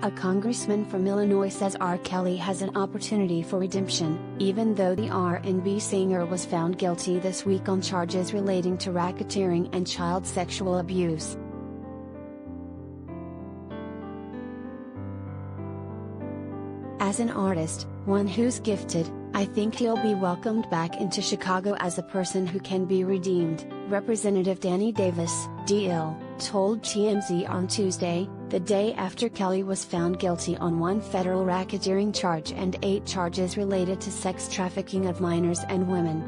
A congressman from Illinois says R. Kelly has an opportunity for redemption, even though the R&B singer was found guilty this week on charges relating to racketeering and child sexual abuse. As an artist, one who's gifted, I think he'll be welcomed back into Chicago as a person who can be redeemed, Representative Danny Davis, D.L., told TMZ on Tuesday, the day after Kelly was found guilty on one federal racketeering charge and 8 charges related to sex trafficking of minors and women.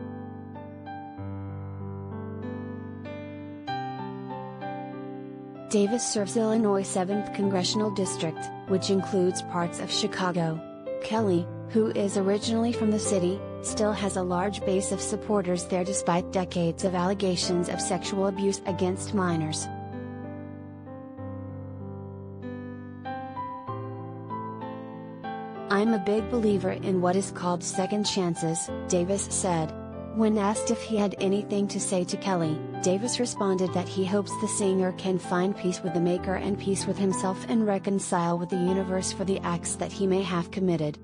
Davis serves Illinois' 7th Congressional District, which includes parts of Chicago. Kelly, who is originally from the city, still has a large base of supporters there despite decades of allegations of sexual abuse against minors. "I'm a big believer in what is called second chances," Davis said. When asked if he had anything to say to Kelly, Davis responded that he hopes the singer can find peace with the Maker and peace with himself and reconcile with the universe for the acts that he may have committed.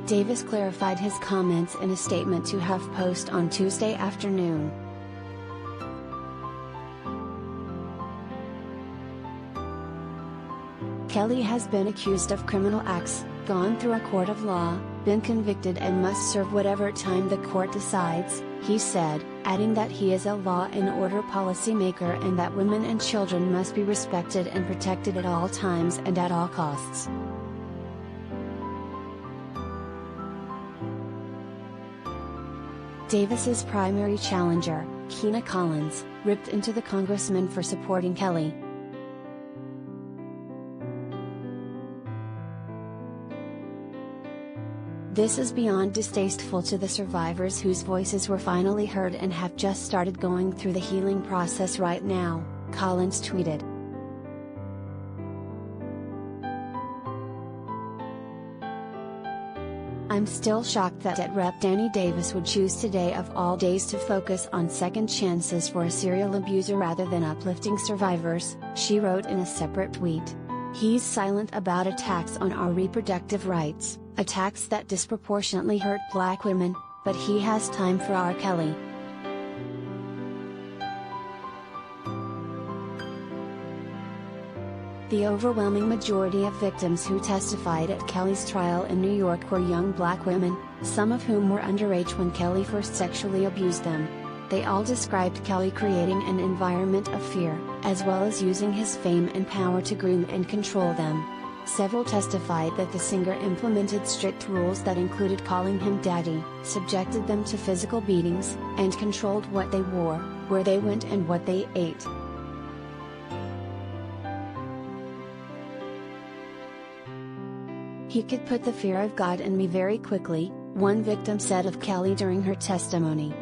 Davis clarified his comments in a statement to HuffPost on Tuesday afternoon. Kelly has been accused of criminal acts, gone through a court of law, been convicted and must serve whatever time the court decides, he said, adding that he is a law and order policymaker and that women and children must be respected and protected at all times and at all costs. Davis's primary challenger, Keena Collins, ripped into the congressman for supporting Kelly. "This is beyond distasteful to the survivors whose voices were finally heard and have just started going through the healing process right now," Collins tweeted. "I'm still shocked that Rep. Danny Davis would choose today of all days to focus on second chances for a serial abuser rather than uplifting survivors," she wrote in a separate tweet. "He's silent about attacks on our reproductive rights, attacks that disproportionately hurt Black women, but he has time for R. Kelly." The overwhelming majority of victims who testified at Kelly's trial in New York were young Black women, some of whom were underage when Kelly first sexually abused them. They all described Kelly creating an environment of fear, as well as using his fame and power to groom and control them. Several testified that the singer implemented strict rules that included calling him daddy, subjected them to physical beatings, and controlled what they wore, where they went and what they ate. "He could put the fear of God in me very quickly," one victim said of Kelly during her testimony.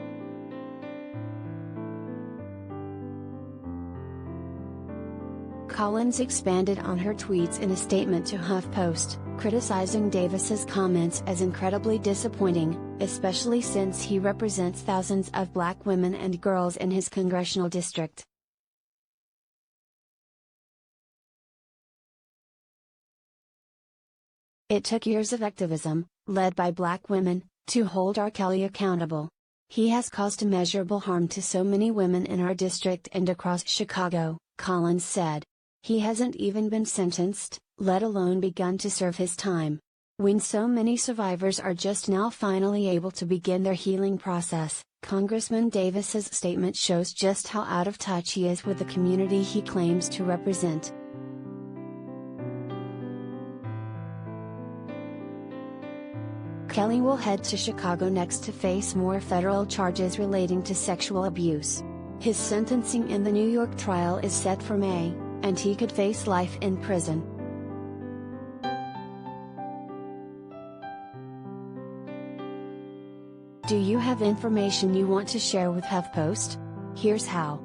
Collins expanded on her tweets in a statement to HuffPost, criticizing Davis's comments as incredibly disappointing, especially since he represents thousands of Black women and girls in his congressional district. "It took years of activism, led by Black women, to hold R. Kelly accountable. He has caused immeasurable harm to so many women in our district and across Chicago," Collins said. "He hasn't even been sentenced, let alone begun to serve his time. When so many survivors are just now finally able to begin their healing process," Congressman Davis's statement shows just how out of touch he is with the community he claims to represent. Kelly will head to Chicago next to face more federal charges relating to sexual abuse. His sentencing in the New York trial is set for May, and he could face life in prison. Do you have information you want to share with HuffPost? Here's how.